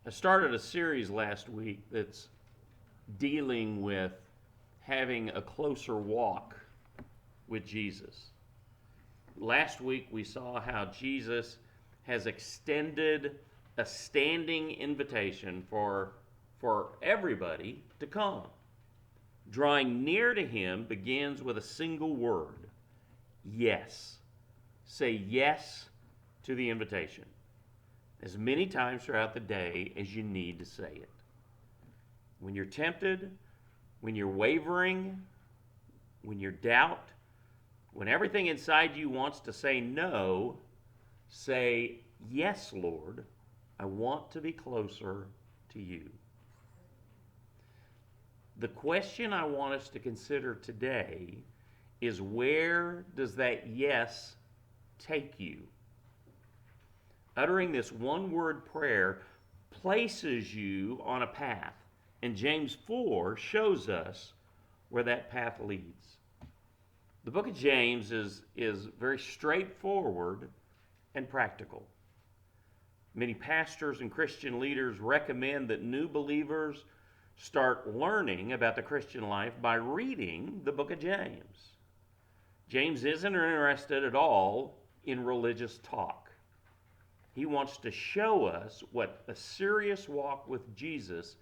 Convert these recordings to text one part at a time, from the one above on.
I started a series last week that's dealing with having a closer walk with Jesus. Last week we saw how Jesus has extended a standing invitation for everybody to come. Drawing near to him begins with a single word: yes. Say yes to the invitation as many times throughout the day as you need to say it. When you're tempted, when you're wavering, when you're doubt, when everything inside you wants to say no, say, yes, Lord, I want to be closer to you. The question I want us to consider today is, where does that yes take you? Uttering this one-word prayer places you on a path, and James 4 shows us where that path leads. The book of James is very straightforward and practical. Many pastors and Christian leaders recommend that new believers start learning about the Christian life by reading the book of James. James isn't interested at all in religious talk. He wants to show us what a serious walk with Jesus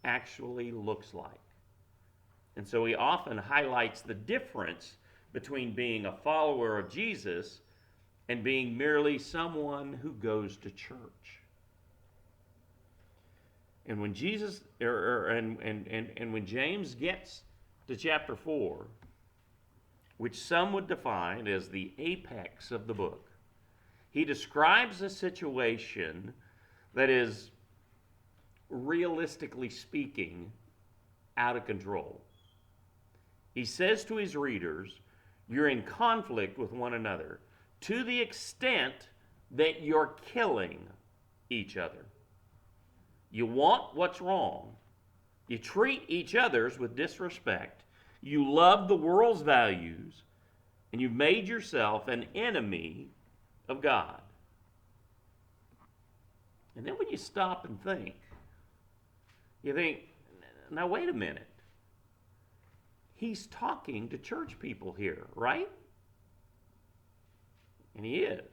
actually looks like. And so he often highlights the difference between being a follower of Jesus and being merely someone who goes to church. And when when James gets to chapter 4, which some would define as the apex of the book, he describes a situation that is, realistically speaking, out of control. He says to his readers, you're in conflict with one another to the extent that you're killing each other. You want what's wrong. You treat each other's with disrespect. You love the world's values, and you've made yourself an enemy of God. And then when you stop and think, you think, now wait a minute. He's talking to church people here, right? And he is.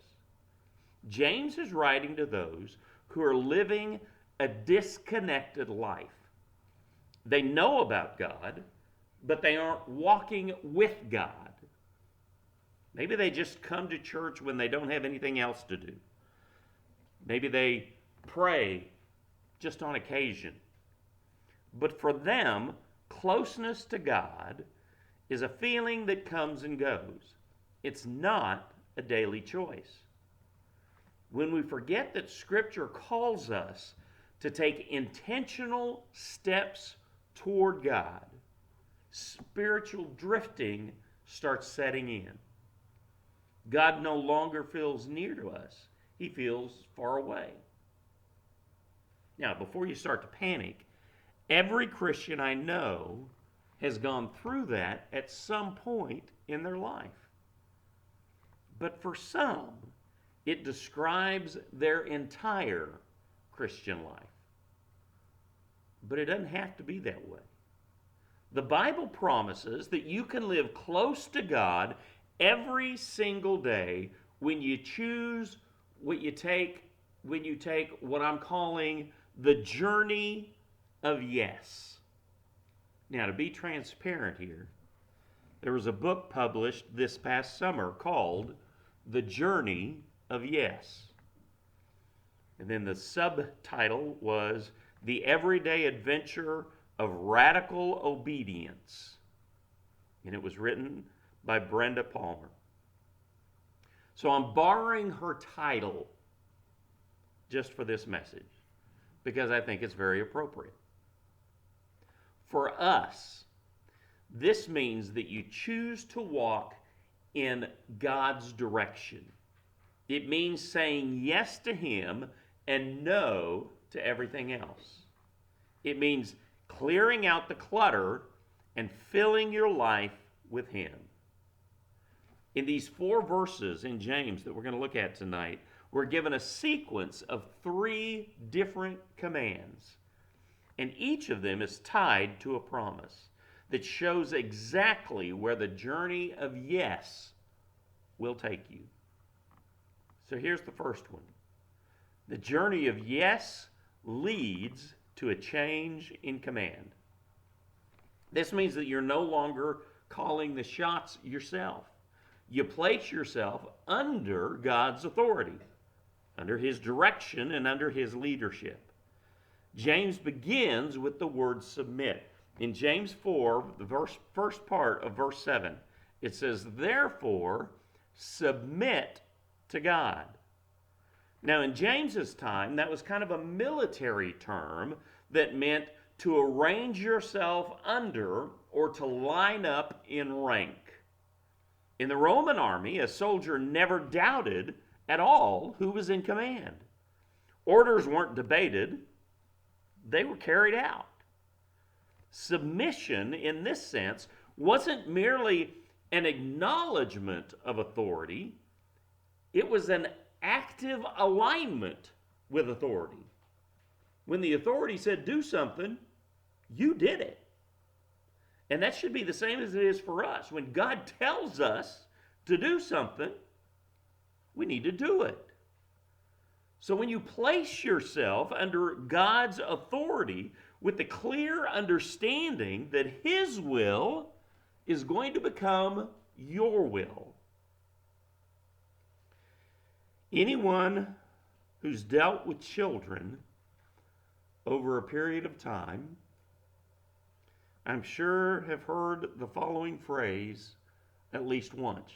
James is writing to those who are living a disconnected life. They know about God, but they aren't walking with God. Maybe they just come to church when they don't have anything else to do. Maybe they pray just on occasion. But for them, closeness to God is a feeling that comes and goes. It's not a daily choice. When we forget that Scripture calls us to take intentional steps toward God, spiritual drifting starts setting in. God no longer feels near to us. He feels far away. Now, before you start to panic, every Christian I know has gone through that at some point in their life. But for some, it describes their entire Christian life. But it doesn't have to be that way. The Bible promises that you can live close to God every single day when you choose when you take what I'm calling the journey of yes. Now, to be transparent here, there was a book published this past summer called The Journey of Yes. And then the subtitle was The Everyday Adventure of Radical Obedience. And it was written by Brenda Palmer. So I'm borrowing her title just for this message because I think it's very appropriate. For us, this means that you choose to walk in God's direction. It means saying yes to Him and no to everything else. It means clearing out the clutter and filling your life with Him. In these 4 verses in James that we're going to look at tonight, we're given a sequence of 3 different commands. And each of them is tied to a promise that shows exactly where the journey of yes will take you. So here's the first one. The journey of yes leads to a change in command. This means that you're no longer calling the shots yourself. You place yourself under God's authority, under His direction and under His leadership. James begins with the word submit. In James 4, the first part of verse 7, it says, therefore, submit to God. Now, in James's time, that was kind of a military term that meant to arrange yourself under or to line up in rank. In the Roman army, a soldier never doubted at all who was in command. Orders weren't debated, they were carried out. Submission, in this sense, wasn't merely an acknowledgement of authority, it was an active alignment with authority. When the authority said do something, you did it. And that should be the same as it is for us. When God tells us to do something, we need to do it. So when you place yourself under God's authority with the clear understanding that His will is going to become your will. Anyone who's dealt with children over a period of time, I'm sure have heard the following phrase at least once.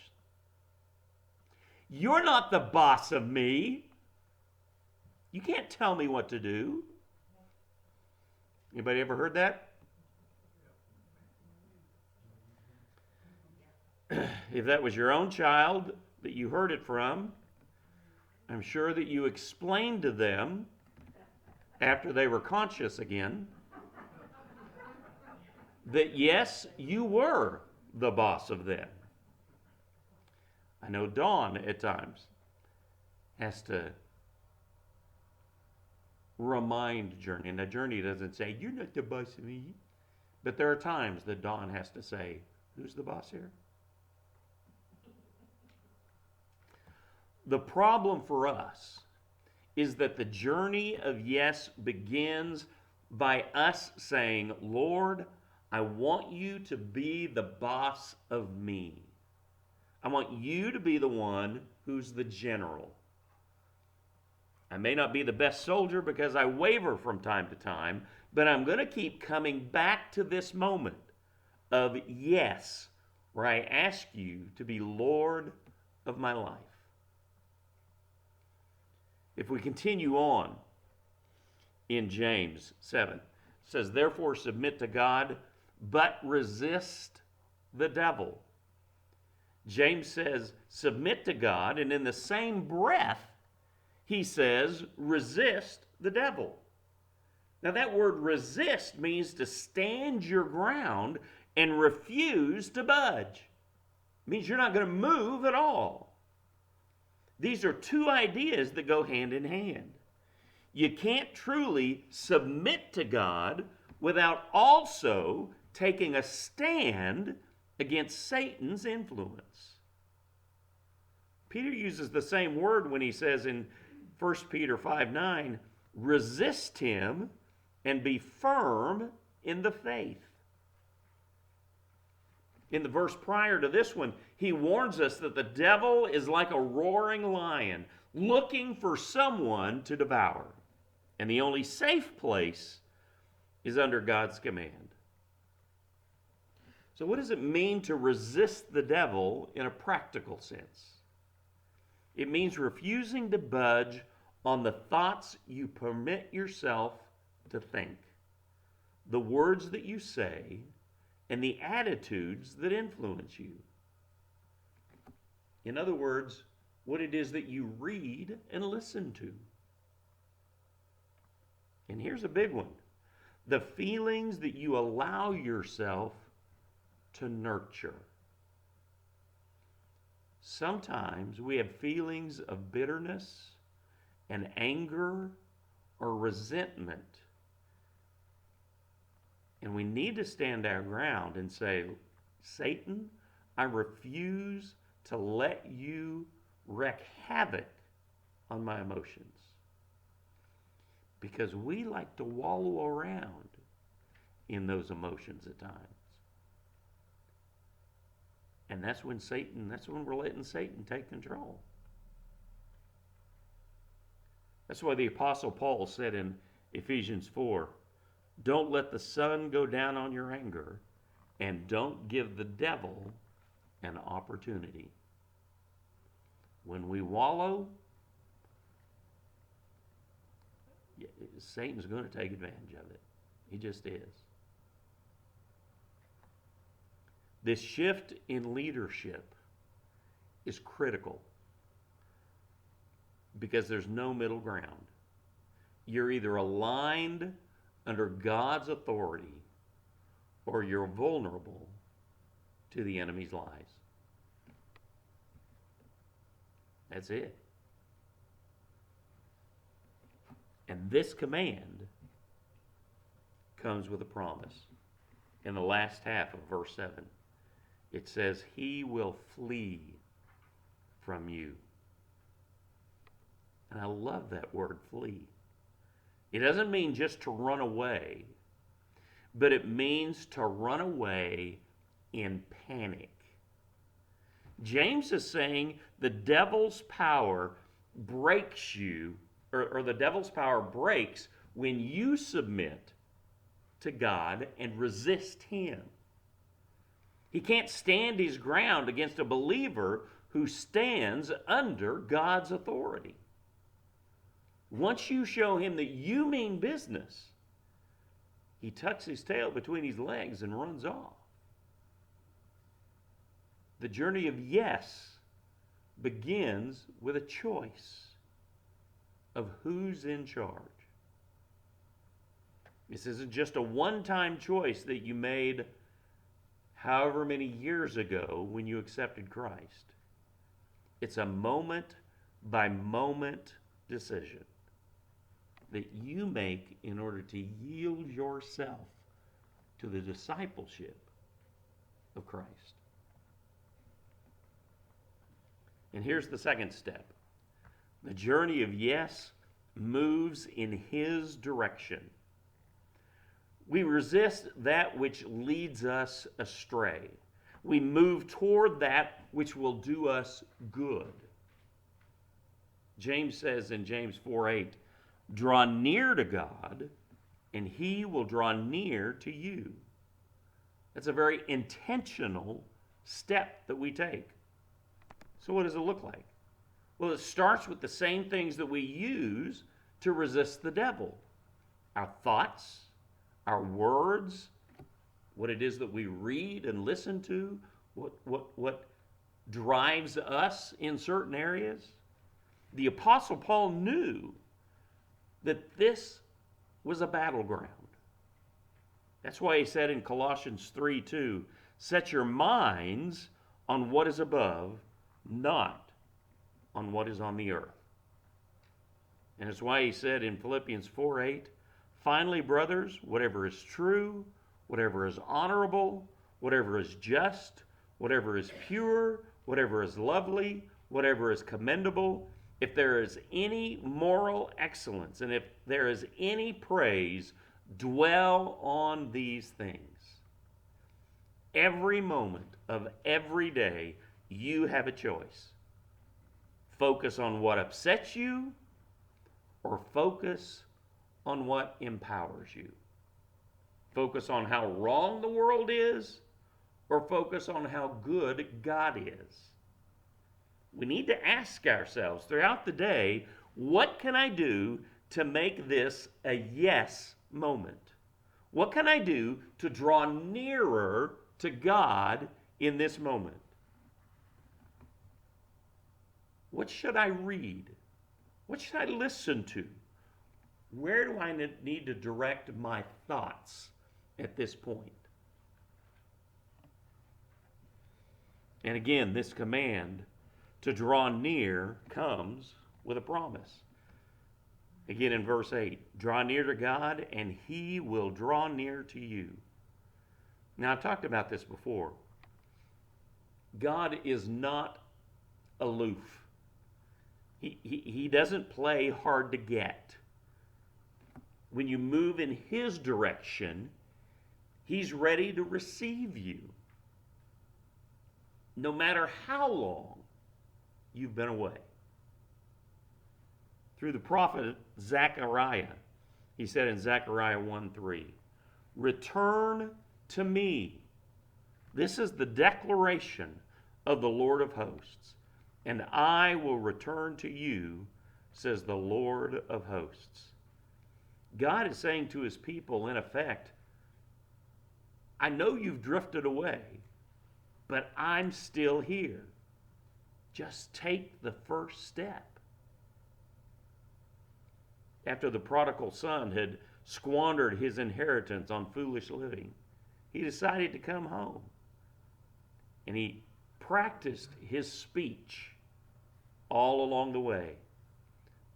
You're not the boss of me. You can't tell me what to do. Anybody ever heard that? If that was your own child that you heard it from, I'm sure that you explained to them after they were conscious again that yes, you were the boss of them. I know Dawn at times has to remind Journey, and Journey doesn't say, you're not the boss of me. But there are times that Dawn has to say, who's the boss here? The problem for us is that the journey of yes begins by us saying, Lord, I want you to be the boss of me. I want you to be the one who's the general. I may not be the best soldier because I waver from time to time, but I'm going to keep coming back to this moment of yes, where I ask you to be Lord of my life. If we continue on in James 7, it says, therefore submit to God, but resist the devil. James says, submit to God, and in the same breath, he says, resist the devil. Now that word resist means to stand your ground and refuse to budge. It means you're not going to move at all. These are two ideas that go hand in hand. You can't truly submit to God without also taking a stand against Satan's influence. Peter uses the same word when he says in 1 Peter 5:9, resist him and be firm in the faith. In the verse prior to this one, he warns us that the devil is like a roaring lion looking for someone to devour. And the only safe place is under God's command. So what does it mean to resist the devil in a practical sense? It means refusing to budge on the thoughts you permit yourself to think, the words that you say, and the attitudes that influence you. In other words, what it is that you read and listen to. And here's a big one. The feelings that you allow yourself to nurture. Sometimes we have feelings of bitterness and anger or resentment. And we need to stand our ground and say, Satan, I refuse to let you wreak havoc on my emotions. Because we like to wallow around in those emotions at times. And that's when we're letting Satan take control. That's why the Apostle Paul said in Ephesians 4, don't let the sun go down on your anger, and don't give the devil an opportunity. When we wallow, Satan's going to take advantage of it. He just is. This shift in leadership is critical because there's no middle ground. You're either aligned under God's authority or you're vulnerable to the enemy's lies. That's it. And this command comes with a promise. In the last half of verse 7, it says, he will flee from you. And I love that word, flee. It doesn't mean just to run away, but it means to run away in panic. James is saying the devil's power breaks you, or the devil's power breaks when you submit to God and resist him. He can't stand his ground against a believer who stands under God's authority. Once you show him that you mean business, he tucks his tail between his legs and runs off. The journey of yes begins with a choice of who's in charge. This isn't just a one-time choice that you made however many years ago when you accepted Christ. It's a moment-by-moment decision that you make in order to yield yourself to the discipleship of Christ. And here's the second step. The journey of yes moves in his direction. We resist that which leads us astray. We move toward that which will do us good. James says in James 4:8, draw near to God, and he will draw near to you. That's a very intentional step that we take. So what does it look like? Well, it starts with the same things that we use to resist the devil. Our thoughts, our words, what it is that we read and listen to, what drives us in certain areas. The Apostle Paul knew that this was a battleground. That's why he said in Colossians 3:2, set your minds on what is above, not on what is on the earth. And it's why he said in Philippians 4:8, finally, brothers, whatever is true, whatever is honorable, whatever is just, whatever is pure, whatever is lovely, whatever is commendable, if there is any moral excellence, and if there is any praise, dwell on these things. Every moment of every day, you have a choice. Focus on what upsets you, or focus on what empowers you. Focus on how wrong the world is, or focus on how good God is. We need to ask ourselves throughout the day, what can I do to make this a yes moment? What can I do to draw nearer to God in this moment? What should I read? What should I listen to? Where do I need to direct my thoughts at this point? And again, this command to draw near comes with a promise. Again in verse 8, draw near to God and he will draw near to you. Now, I've talked about this before. God is not aloof. He doesn't play hard to get. When you move in his direction, he's ready to receive you. No matter how long you've been away. Through the prophet Zechariah, he said in Zechariah 1:3, return to me. This is the declaration of the Lord of hosts. And I will return to you, says the Lord of hosts. God is saying to his people, in effect, I know you've drifted away, but I'm still here. Just take the first step. After the prodigal son had squandered his inheritance on foolish living, he decided to come home. And he practiced his speech all along the way.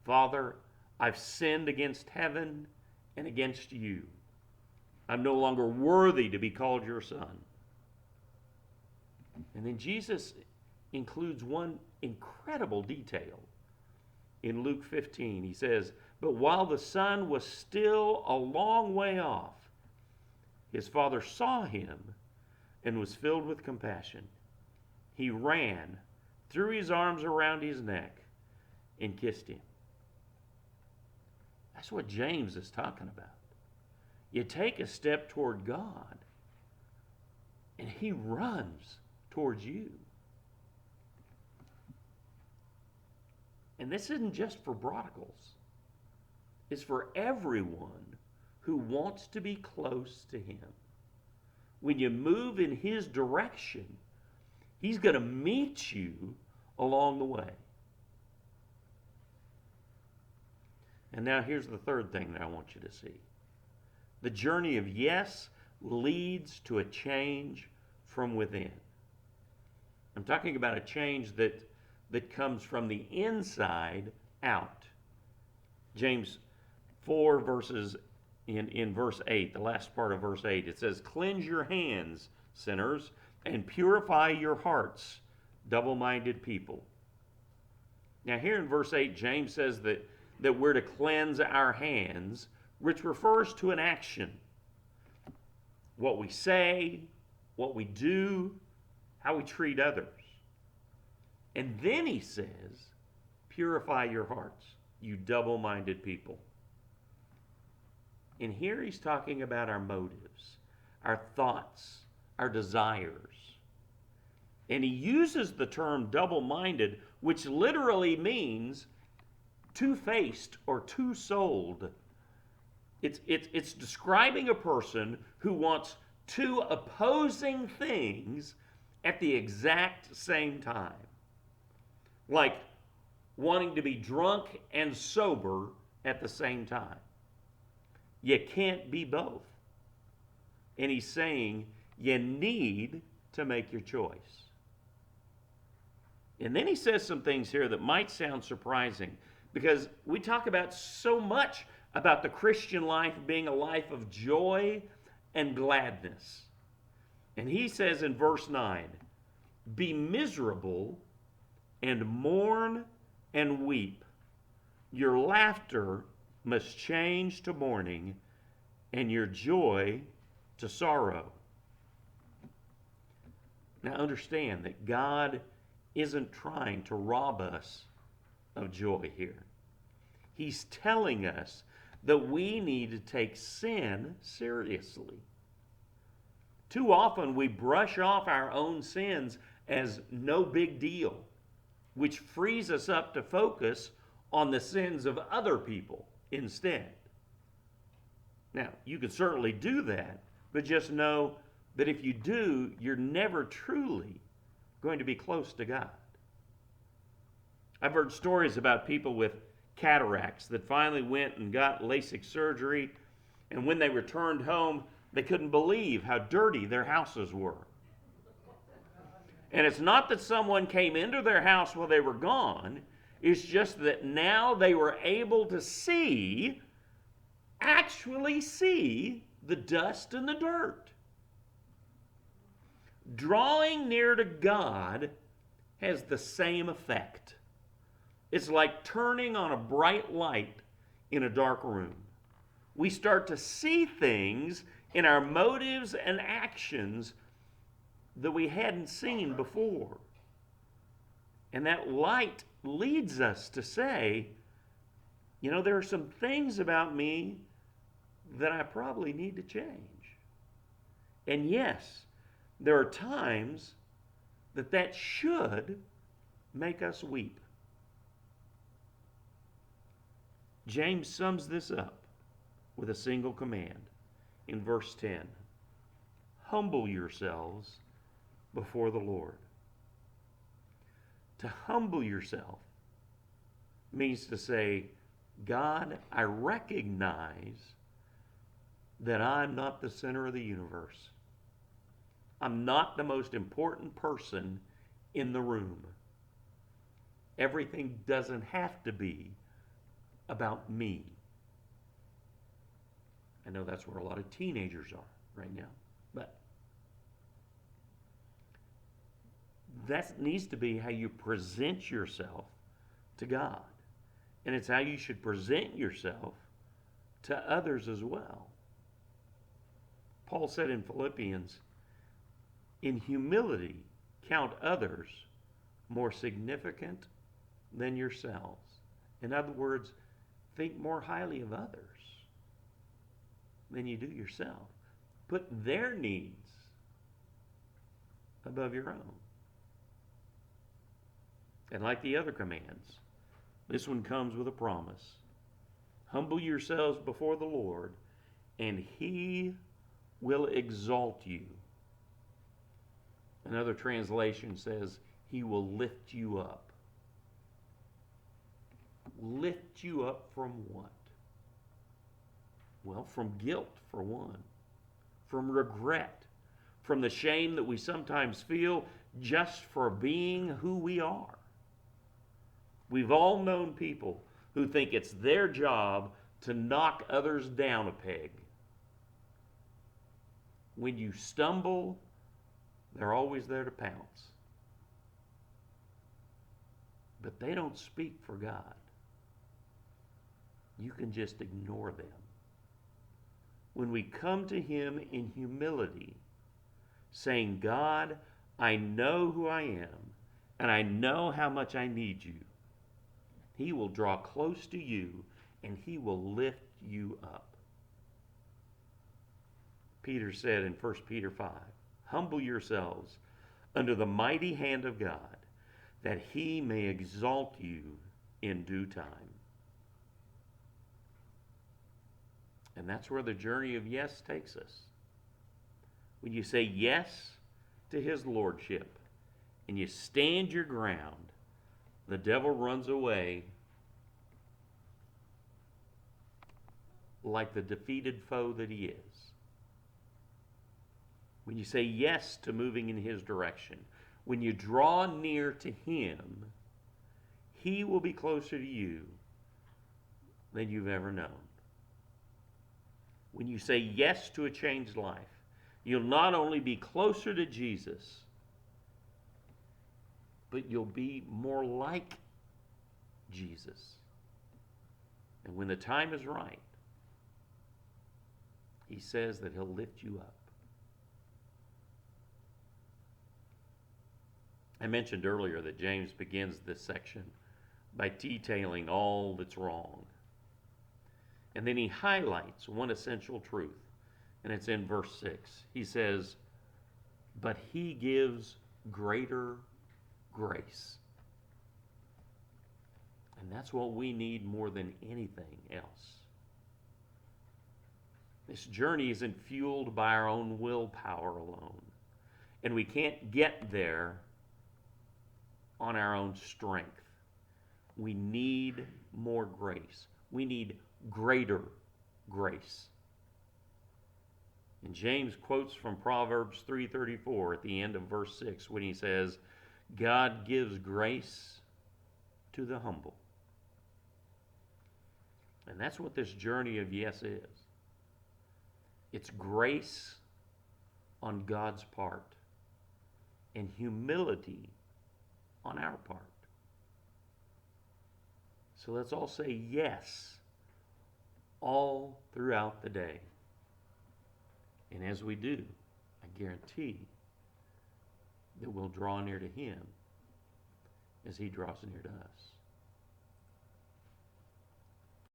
Father, I've sinned against heaven and against you. I'm no longer worthy to be called your son. And then Jesus includes one incredible detail. In Luke 15, he says, but while the son was still a long way off, his father saw him and was filled with compassion. He ran, threw his arms around his neck, and kissed him. That's what James is talking about. You take a step toward God, and he runs towards you. And this isn't just for prodigals. It's for everyone who wants to be close to him. When you move in his direction, he's going to meet you along the way. And now here's the third thing that I want you to see. The journey of yes leads to a change from within. I'm talking about a change that comes from the inside out. James 4 verses in verse 8, the last part of verse 8, it says, cleanse your hands, sinners, and purify your hearts, double-minded people. Now here in verse 8, James says that we're to cleanse our hands, which refers to an action. What we say, what we do, how we treat others. And then he says, purify your hearts, you double-minded people. And here he's talking about our motives, our thoughts, our desires. And he uses the term double-minded, which literally means two-faced or two-souled. It's describing a person who wants two opposing things at the exact same time. Like wanting to be drunk and sober at the same time. You can't be both. And he's saying you need to make your choice. And then he says some things here that might sound surprising, because we talk about so much about the Christian life being a life of joy and gladness. And he says in verse 9, be miserable and mourn and weep. Your laughter must change to mourning, and your joy to sorrow. Now understand that God isn't trying to rob us of joy here. He's telling us that we need to take sin seriously. Too often we brush off our own sins as no big deal, which frees us up to focus on the sins of other people instead. Now, you can certainly do that, but just know that if you do, you're never truly going to be close to God. I've heard stories about people with cataracts that finally went and got LASIK surgery, and when they returned home, they couldn't believe how dirty their houses were. And it's not that someone came into their house while they were gone. It's just that now they were able to see, actually see, the dust and the dirt. Drawing near to God has the same effect. It's like turning on a bright light in a dark room. We start to see things in our motives and actions that we hadn't seen before. And that light leads us to say, you know, there are some things about me that I probably need to change. And yes, there are times that should make us weep. James sums this up with a single command in verse 10. Humble yourselves before the Lord. To humble yourself means to say, God, I recognize that I'm not the center of the universe. I'm not the most important person in the room. Everything doesn't have to be about me. I know that's where a lot of teenagers are right now, but that needs to be how you present yourself to God. And it's how you should present yourself to others as well. Paul said in Philippians, in humility, count others more significant than yourselves. In other words, think more highly of others than you do yourself. Put their needs above your own. And like the other commands, this one comes with a promise. Humble yourselves before the Lord, and He will exalt you. Another translation says, He will lift you up. Lift you up from what? Well, from guilt, for one. From regret. From the shame that we sometimes feel just for being who we are. We've all known people who think it's their job to knock others down a peg. When you stumble, they're always there to pounce. But they don't speak for God. You can just ignore them. When we come to Him in humility, saying, God, I know who I am, and I know how much I need you, He will draw close to you, and He will lift you up. Peter said in 1 Peter 5, humble yourselves under the mighty hand of God, that He may exalt you in due time. And that's where the journey of yes takes us. When you say yes to His lordship and you stand your ground, the devil runs away like the defeated foe that he is. When you say yes to moving in His direction, when you draw near to Him, He will be closer to you than you've ever known. When you say yes to a changed life, you'll not only be closer to Jesus, but you'll be more like Jesus. And when the time is right, He says that He'll lift you up. I mentioned earlier that James begins this section by detailing all that's wrong. And then he highlights one essential truth, and it's in verse 6. He says, but He gives greater grace. And that's what we need more than anything else. This journey isn't fueled by our own willpower alone. And we can't get there on our own strength. We need more grace. We need greater grace. And James quotes from Proverbs 3:34 at the end of verse 6 when he says, God gives grace to the humble. And that's what this journey of yes is. It's grace on God's part and humility on our part. So let's all say yes all throughout the day. And as we do, I guarantee that we'll draw near to Him as He draws near to us.